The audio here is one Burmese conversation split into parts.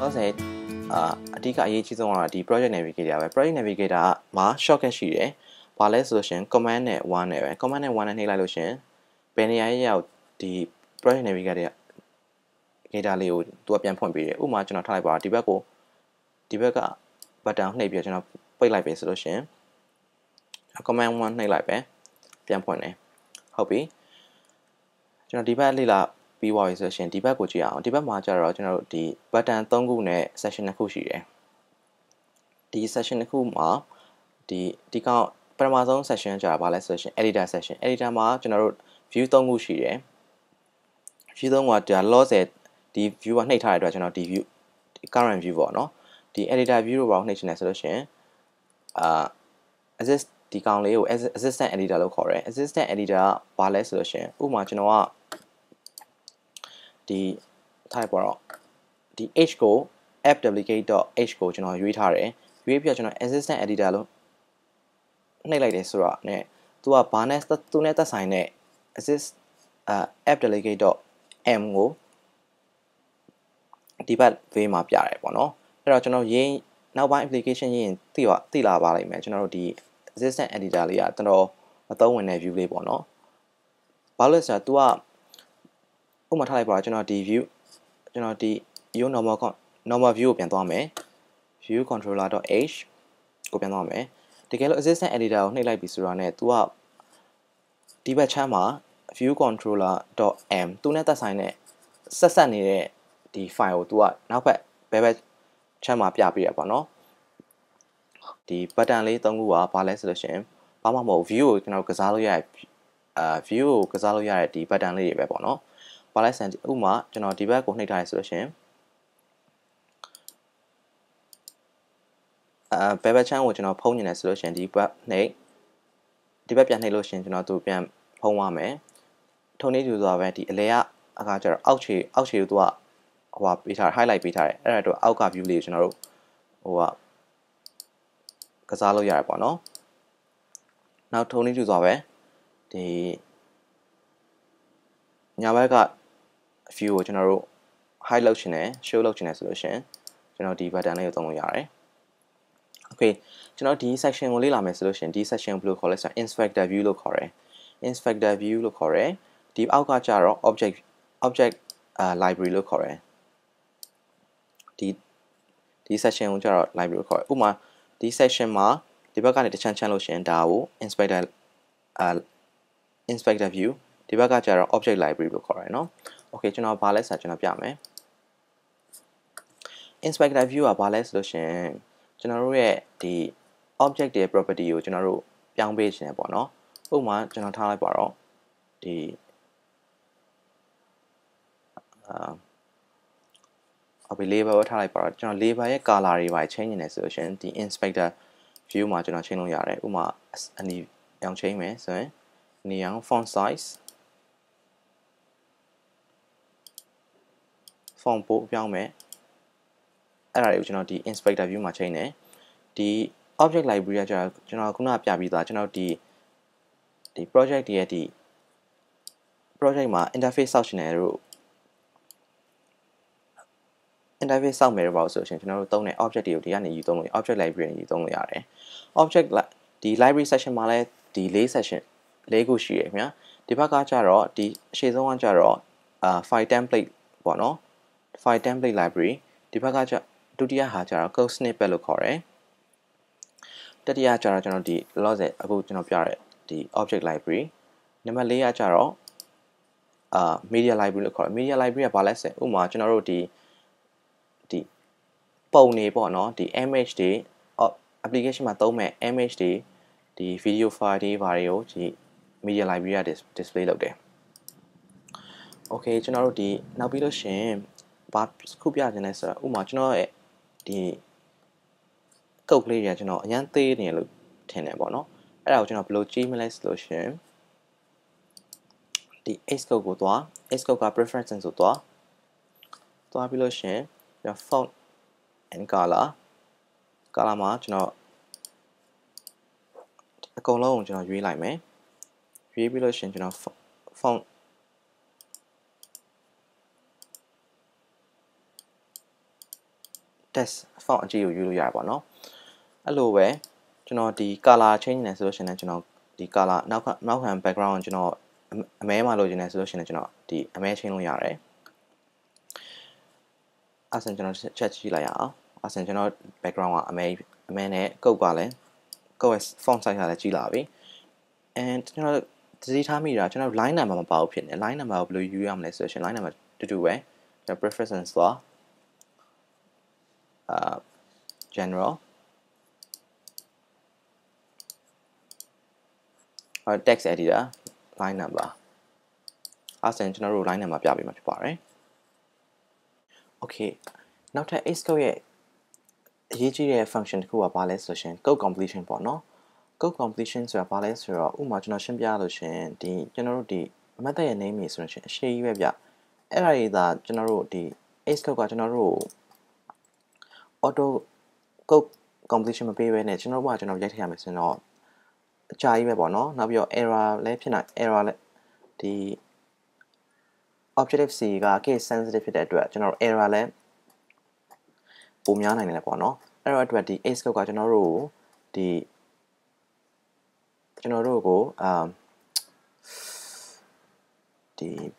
တော့ဆိုအဓိကအရေးကြီးဆုံးကတော့ဒီ project navigator ပဲ project navigator မှာ shortcut ရှိတယ်ဘာလဲဆိုလို့ရှင် command နဲ့ 1 နဲ့ပဲ command နဲ့ 1 နဲ့နှိပ်လိုက်လို့ရှင်ဘယ်နေရာရောက်ဒီ project navigator လေးကိုသူကပြန်ဖွင့်ပေးတယ်ဥပမာကျွန်တော်ထားလိုက်ပါဒီဘက်က button နှိပ်ပြီးကျွန်တော်ပိတ်လိုက်ပြီဆိုလို့ရှင် command 1နှိပ်လိုက်ပဲပြန်ဖွင့်တယ်ဟုတ်ပြီကျွန်တော်ဒီဘက်လေ့လာပြီးသွားပြီဆိုရှင်ဒီဘက်ကိုကြည့်အောင်ဒီဘက်မှာကျတော့ကျွန်တော်တို့ဒီ button 3ခုနဲ့ section 2ခုရှိတယ်ဒီ section 2ခုမှာဒီကောင်ပထမဆုံး section ကျတော့ဘာလဲဆိုရှင် editor section editor မှာကျွန်တော်တို့ view 3ခုရှိတယ် view 3ခုကဒါ loss ဒီ view ကနှိပ်ထားတဲ့အတွက်ကျွန်တော်ဒီ view current view ပေါ့နော်ဒီ editor view ကိုပေါ့နှိပ်ချင်တယ်ဆိုလို့ရှင်assist ဒီကောင်လေးကို assistant editor လို့ခေါ်တယ် assistant editor ကဘာလဲဆိုလို့ရှင်ဥပမာကျွန်တော်ကဒီထားပေါ်တော့ဒီ h ကို appduplicate.h ကိုကျွန်တော်ရွေးထားတယ်ရွေးပြီးတော့ကျွန်တော် assistant editor လို့နှိပ်လိုက်တယ်ဆိုတော့ ਨੇ သူကဘာနဲ့သူနဲ့သက်ဆိုင်တဲ့ assist appduplicate.m ကိုဒီဘက် way မှာပြရတယ်ပေါ့နော်အဲ့တော့ကျွန်တော်ရေးနောက်ပိုင်း application ရေးရင်သိလာပါလိမ့်မယ်ကျွန်တော်တို့ဒီ assistant editor လေးကတော်တော်အသုံးဝင်တဲ့ view လေးပေါ့နော်ဘာလို့လဲဆိုတော့ तू ကဥပမာထားလိုက်ပါကျွန်တော်ဒီ view ကျွန်တော်ဒီ view normal view ကိုပြန်သွားမယ် view controller.h ကိုပြန်သွားမယ်တကယ်လို့ assistant editor ကိုနှိပ်လိုက်ပြီဆိုတော့ ਨੇ သူကဒီဘက်ချမ်းမှာ view controller.m သူနဲ့သက်ဆိုင်တဲ့ဆက်နေတဲ့ဒီ file ကို तू ကနောက်ဘက်ဘယ်ဘက်ချမ်းမှာပြပေးရပါတော့ဒီ button လေး3ခုကဘာလဲဆိုလို့ရှိရင်ဘာမှမဟုတ် view ကိုကျွန်တော်ကစားလို့ရတဲ့view ကိုကစားလို့ရတဲ့ဒီ button လေးတွေပဲပေါ့နော်ဘာလဲဆိုဥပမာကျွန်တော်ဒီဘက်ကိုနှိပ်ထားရဆိုလို့ရှိရင်ဘယ်ဘက်ချမ်းကိုကျွန်တော်ဖုံးနေတယ်ဆိုလို့ရှိရင်ဒီဘက်ပြန်နှိပ်လို့ရှိရင်ကျွန်တော်သူပြန်ဖုံးသွားမယ်ထုံနေတူဆိုတာပဲဒီအလဲအခါကျတော့အောက်ခြေကိုသူကဟိုပေးထား highlight ပေးထားတယ်အဲ့ဒါတော့အောက်က view လေးကိုကျွန်တော်တို့ဟိုကစားလို့ရတယ်ပေါ့နော်နောက်ထုံနေတူဆိုတာပဲဒီညာဘက်က view ကိုကျွန်တော်တို့ hide လုပ်ချင်တယ် show လုပ်ချင်တယ်ဆိုလို့ရှိရင်ကျွန်တော်ဒီ button လေးကိုသုံးလို့ရတယ် okay ကျွန်တော်ဒီ section ကိုလေ့လာမယ်ဆိုလို့ရှိရင်ဒီ section ဘယ်လိုခေါ်လဲဆိုတော့ inspector view လို့ခေါ်တယ် inspector view လို့ခေါ်တယ်ဒီအောက်ကကျတော့ object library လို့ခေါ်တယ်ဒီ section ကိုကျတော့ library လို့ခေါ်တယ်ဥပမာဒီ section မှာဒီဘက်ကနေတစ်ချမ်းလို့ရှိရင်ဒါကို inspector view ဒီဘက်ကကျတော့ object library လို့ခေါ်တယ်เนาะ okay ကျွန်တော်ဘာလဲဆိုတော့ကျွန်တော်ပြမယ် inspector view ကဘာလဲဆိုလို့ရှိရင်ကျွန်တော်တို့ရဲ့ဒီ object ရဲ့ property ကိုကျွန်တော်တို့ပြောင်းပေးခြင်းပေါ့เนาะဥပမာကျွန်တော်ထားလိုက်ပါတော့ဒီlabel ကိုထားလိုက်ပါတော့ကျွန်တော် label ရဲ့ color တွေပါ change နေတယ်ဆိုလို့ရှိရင်ဒီ inspector view မှာကျွန်တော် change လို့ရတယ်ဥပမာအနီရောင် change မယ်ဆိုရင်အနီရောင် font size font ပို့ပြောင်းမယ်အဲ့ဒါတွေကိုကျွန်တော်ဒီ inspector view မှာ change တယ်ဒီ object library ကကျွန်တော်ခုနပြပြီးသားကျွန်တော်ဒီ project ရဲ့ဒီ project မှာ interface ဆောက်ချင်တယ်လို့ interface ဆောက်မယ်လို့ဆိုရှင်ကျွန်တော်တို့သုံးတဲ့ object တွေကိုဒီကနေယူသုံးလို့ object library နဲ့ယူသုံးလို့ရတယ် object ဒီ library section မှာလည်းဒီ4 section 4ခုရှိရခင်ဗျာဒီဘက်ကကျတော့ဒီအရှေ့ဆုံးကကျတော့file template ပေါ့နော် file template library ဒီဘက်ကကျဒုတိယဟာကျတော့ code snippet လို့ခေါ်တယ်တတိယကျတော့ကျွန်တော်ဒီ logic အခုကျွန်တော်ပြတဲ့ဒီ object library နံပါတ်4ကကျတော့media library လို့ခေါ်တယ် media library ကဘာလဲဆိုဥပမာကျွန်တော်တို့ဒီပုံတွေပေါ့နော်ဒီ image တွေ application မှာသုံးမဲ့ image တွေဒီ video file တွေဘာတွေကိုဒီ media library က display လုပ်တယ် okay ကျွန်တော်တို့ဒီနောက်ပြီးလို့ရှင်ဘာခုပြခြင်းလဲဆိုတော့ဥပမာကျွန်တော်ရဲ့ဒီကုတ်ကလေးတွေကကျွန်တော်အရင်သေးနေလို့ထင်တယ်ပေါ့နော်အဲ့ဒါကိုကျွန်တော်ဘယ်လိုကြည့်မလဲဆိုလို့ရှင်ဒီ xcode ကိုသွား xcode က preferences ကိုသွားပြီးလို့ရှင်ကျွန်တော် font and color မှာကျွန်တော်အကုန်လုံးကိုကျွန်တော်ရွေးလိုက်မယ်ရွေးပြီးလို့ရှင်ကျွန်တော် font text font အကြည့်ကိုယူလို့ရတယ်ပေါ့နော်အဲ့လိုပဲကျွန်တော်ဒီ color change နေဆိုလို့ရှိရင်ကျွန်တော်ဒီ color နောက်ခံ background ကိုကျွန်တော်အမဲမှာလိုချင်နေဆိုလို့ရှိရင်ကျွန်တော်ဒီအမဲချင်းလို့ရတယ်အဲ့ဒါကျွန်တော်ချက်ကြည့်လိုက်ရအောင်အဲ့ဒါကျွန်တော် background ကအမဲနဲ့ကုတ်ကလည်းကုတ်ရဲ့ font size ကလည်းကြီးလာပြီ and ကျွန်တော်သတိထားမိတာကျွန်တော် line number မပါဘူးဖြစ်နေ line number ကိုဘယ်လိုယူရမလဲဆိုရင် line number တူပဲကျွန်တော် preference သွား general text editor line number အဲ့ဒါကျွန်တော်တို့ line number ပြပေးမှာဖြစ်ပါတယ် okay နောက်ထပ် Xcode ရဲ့အရေးကြီးတဲ့ function တစ်ခုကဘာလဲဆိုရင် code completion ပေါ့နော် code completion ဆိုတာဘာလဲဆိုတော့ဥပမာကျွန်တော်ရှင်းပြလို့ရှင်ဒီကျွန်တော်တို့ဒီ method ရဲ့ name ကြီးဆိုလို့ရှင်အရှိကြီးပဲဗျအဲ့ဒါတွေသာကျွန်တော်တို့ဒီ Xcode ကကျွန်တော်တို့ auto code completion မပေးဘဲနဲ့ကျွန်တော်တို့ကကျွန်တော်ရိုက်ထည့်ရမယ်ဆိုရင်တော့အကြာကြီးပဲပေါ့နော်နောက်ပြီးတော့ error လည်းဖြစ်နိုင် error လည်းဒီ Objective C က case sensitive ဖြစ်တဲ့အတွက်ကျွန်တော်တို့ error လည်းပုံများနိုင်တယ်ပေါ့နော်အဲ့တော့အတွက်ဒီ Xcode ကကျွန်တော်တို့ကိုဒီဘယ်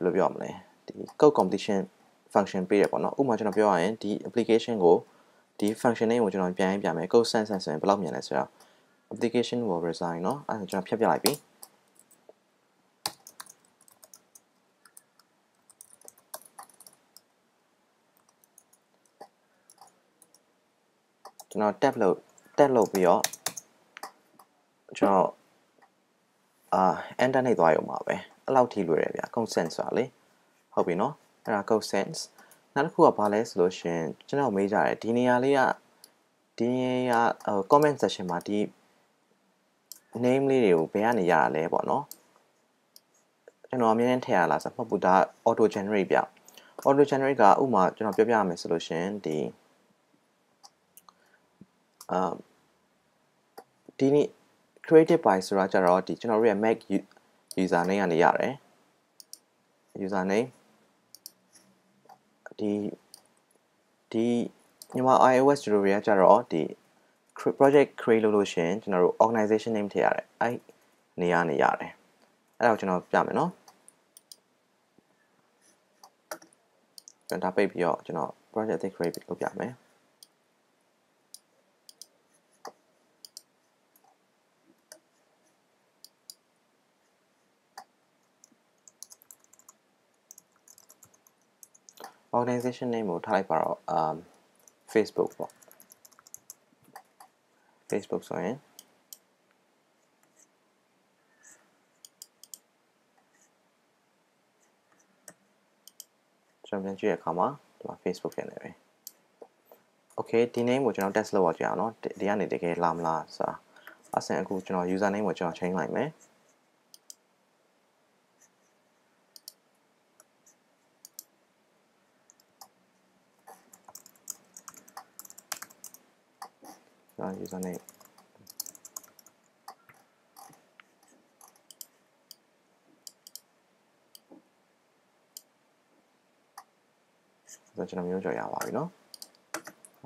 လိုပြောရမလဲဒီ code completion function ပေးရပေါ့နော်ဥပမာကျွန်တော်ပြောရရင်ဒီ application ကိုဒီ function name ကိုကျွန်တော်ပြန်ပြမယ် code sense ဆိုရင်ဘယ်လောက်မြန်လဲဆိုတော့ application will resign เนาะအဲ့ဒါကျွန်တော်ဖြတ်ပြလိုက်ပြီကျွန်တော် tab လုပ်ပြီးတော့ကျွန်တော်enter နှိပ်သွားရုံပါပဲအဲ့လောက်ထိလွယ်တယ်ဗျာ code sense ဆိုတာလေဟုတ်ပြီเนาะအဲ့ဒါ code sense နောက်တစ်ခုကဘာလဲဆိုလို့ရှင်ကျွန်တော်မေးကြတယ်ဒီနေရာလေးကcomment section မှာဒီ name လေးတွေကိုဘယ်ကနေရတာလဲပေါ့နော်ကျွန်တော်အမြဲတမ်းထည့်ရလားဆိုတော့မဟုတ်ဘူးဒါ auto generate ဗျ auto generate ကဥပမာကျွန်တော်ပြောပြရမယ်ဆိုလို့ရှင်ဒီနေ့ created by ဆိုတာကြတော့ဒီကျွန်တော်တို့ရဲ့ Mac user name ကနေရတယ် user name ဒီညီမ iOS tutorial ကြတော့ဒီ project create လုပ်လို့ရှင်ကျွန်တော်တို့ organization name ထည့်ရတယ်အဲ့နေရာနေရတယ်အဲ့ဒါကိုကျွန်တော်ပြမယ်နော်ကျွန်တော်ပိတ်ပြီးတော့ကျွန်တော် project create လုပ်ပြမယ်organization name ကိုထားလိုက်ပါတော့Facebook ပေါ့ Facebook ဆိုရင်ကျွန်တော်ပြန်ကြည့်ရအခါမှာဒီမှာ Facebook ဖြစ်နေပြီ Okay ဒီ name ကိုကျွန်တော် test လုပ်ရကြအောင်เนาะဒီကနေတကယ်လာမလားဆိုတာအဆင်အခုကျွန်တော် user name ကိုကျွန်တော် change လိုက်မယ်user name ဆိုတော့ကျွန်တော်မျိုးကြော်ရပါပြီเนาะ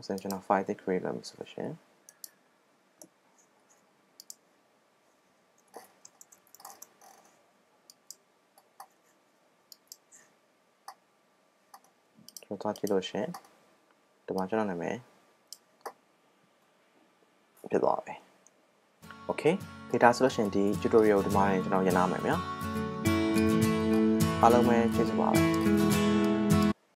ဆိုရင်ကျွန်တော် file တွေ create လုပ်မယ်ဆိုလို့ရှိရင်ကျွန်တော်ကြည့်လို့ရှိရင်ဒီမှာကျွန်တော်နာမည်ဖြစ်သွားပြီ Okay data ဆိုလို့ရှိရင်ဒီ tutorial ဒီမှာကျွန်တော်ရနာမယ်ဗျာအားလုံးပဲကျေးဇူးပါပဲ